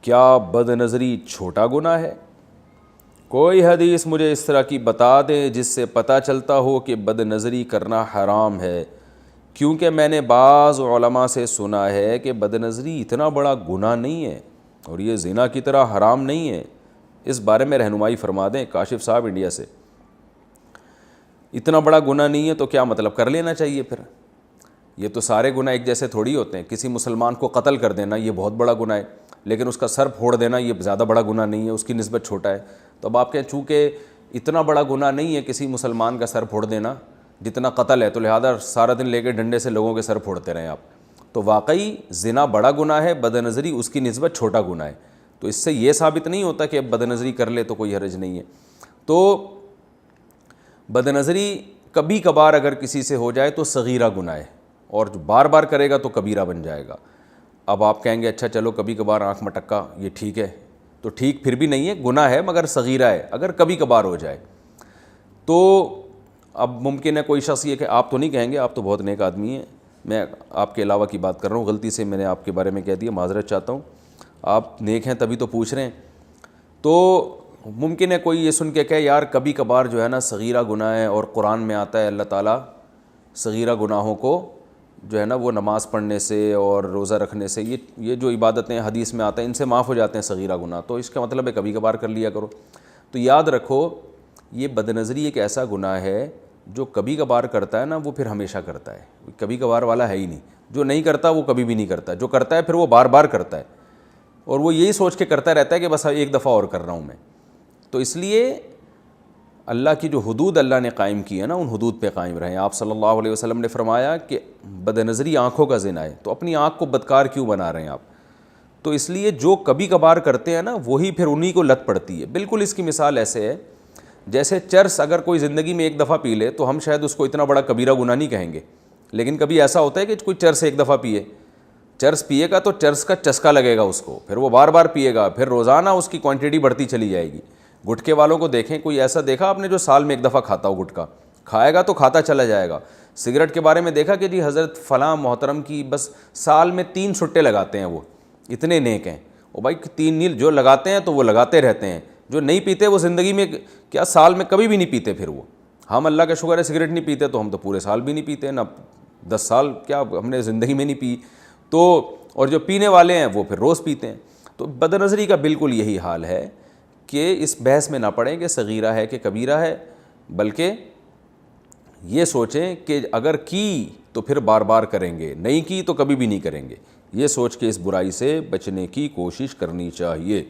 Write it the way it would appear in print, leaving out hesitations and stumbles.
کیا بد نظری چھوٹا گناہ ہے؟ کوئی حدیث مجھے اس طرح کی بتا دیں جس سے پتہ چلتا ہو کہ بد نظری کرنا حرام ہے، کیونکہ میں نے بعض علماء سے سنا ہے کہ بد نظری اتنا بڑا گناہ نہیں ہے اور یہ زنا کی طرح حرام نہیں ہے۔ اس بارے میں رہنمائی فرما دیں۔ کاشف صاحب انڈیا سے۔ اتنا بڑا گناہ نہیں ہے تو کیا مطلب کر لینا چاہیے پھر؟ یہ تو سارے گناہ ایک جیسے تھوڑی ہوتے ہیں۔ کسی مسلمان کو قتل کر دینا یہ بہت بڑا گناہ ہے، لیکن اس کا سر پھوڑ دینا یہ زیادہ بڑا گناہ نہیں ہے، اس کی نسبت چھوٹا ہے۔ تو اب آپ کہیں چونکہ اتنا بڑا گناہ نہیں ہے کسی مسلمان کا سر پھوڑ دینا جتنا قتل ہے، تو لہذا سارا دن لے کے ڈنڈے سے لوگوں کے سر پھوڑتے رہیں آپ، تو واقعی زنا بڑا گناہ ہے، بد نظری اس کی نسبت چھوٹا گناہ ہے۔ تو اس سے یہ ثابت نہیں ہوتا کہ اب بد نظری کر لے تو کوئی حرج نہیں ہے۔ تو بد نظری کبھی کبھار اگر کسی سے ہو جائے تو صغیرہ گناہ ہے، اور جو بار بار کرے گا تو کبیرہ بن جائے گا۔ اب آپ کہیں گے اچھا چلو کبھی کبھار آنکھ مٹکا یہ ٹھیک ہے، تو ٹھیک پھر بھی نہیں ہے، گناہ ہے مگر صغیرہ ہے اگر کبھی کبھار ہو جائے۔ تو اب ممکن ہے کوئی شخص یہ کہ آپ تو نہیں کہیں گے، آپ تو بہت نیک آدمی ہیں، میں آپ کے علاوہ کی بات کر رہا ہوں، غلطی سے میں نے آپ کے بارے میں کہہ دیا، معذرت چاہتا ہوں، آپ نیک ہیں تبھی تو پوچھ رہے ہیں۔ تو ممکن ہے کوئی یہ سن کے کہے یار کبھی کبھار جو ہے نا صغیرہ گناہ ہے، اور قرآن میں آتا ہے اللہ تعالیٰ صغیرہ گناہوں کو جو ہے نا وہ نماز پڑھنے سے اور روزہ رکھنے سے، یہ جو عبادتیں حدیث میں آتا ہے ان سے معاف ہو جاتے ہیں صغیرہ گناہ، تو اس کا مطلب ہے کبھی کبھار کر لیا کرو۔ تو یاد رکھو یہ بد نظری ایک ایسا گناہ ہے جو کبھی کبھار کرتا ہے نا وہ پھر ہمیشہ کرتا ہے، کبھی کبھار والا ہے ہی نہیں۔ جو نہیں کرتا وہ کبھی بھی نہیں کرتا، جو کرتا ہے پھر وہ بار بار کرتا ہے، اور وہ یہی سوچ کے کرتا رہتا ہے کہ بس ایک دفعہ اور کر رہا ہوں میں۔ تو اس لیے اللہ کی جو حدود اللہ نے قائم کی ہے نا ان حدود پہ قائم رہیں۔ آپ صلی اللہ علیہ وسلم نے فرمایا کہ بد نظری آنکھوں کا زنا ہے، تو اپنی آنکھ کو بدکار کیوں بنا رہے ہیں آپ؟ تو اس لیے جو کبھی کبھار کرتے ہیں نا وہی پھر انہی کو لت پڑتی ہے۔ بالکل اس کی مثال ایسے ہے جیسے چرس اگر کوئی زندگی میں ایک دفعہ پی لے تو ہم شاید اس کو اتنا بڑا کبیرہ گناہ نہیں کہیں گے، لیکن کبھی ایسا ہوتا ہے کہ کوئی چرس ایک دفعہ پیے، چرس پیے گا تو چرس کا چسکا لگے گا اس کو، پھر وہ بار بار پیے گا، پھر روزانہ اس کی کوانٹٹی بڑھتی چلی جائے گی۔ گٹکے والوں کو دیکھیں، کوئی ایسا دیکھا آپ نے جو سال میں ایک دفعہ کھاتا ہو گٹکا؟ کھائے گا تو کھاتا چلا جائے گا۔ سگریٹ کے بارے میں دیکھا کہ جی حضرت فلاں محترم کی بس سال میں 3 چھٹے لگاتے ہیں، وہ اتنے نیک ہیں، وہ بھائی 3 نیل جو لگاتے ہیں تو وہ لگاتے رہتے ہیں، جو نہیں پیتے وہ زندگی میں کیا سال میں کبھی بھی نہیں پیتے۔ پھر وہ ہم اللہ کا شکر ہے سگریٹ نہیں پیتے، تو ہم تو پورے سال بھی نہیں پیتے، نہ 10 سال کیا ہم نے زندگی میں نہیں پی۔ تو اور جو پینے والے ہیں وہ پھر روز پیتے ہیں۔ تو بد نظری کا بالکل یہی حال ہے کہ اس بحث میں نہ پڑیں کہ صغیرہ ہے کہ کبیرہ ہے، بلکہ یہ سوچیں کہ اگر کی تو پھر بار بار کریں گے، نہیں کی تو کبھی بھی نہیں کریں گے، یہ سوچ کے اس برائی سے بچنے کی کوشش کرنی چاہیے۔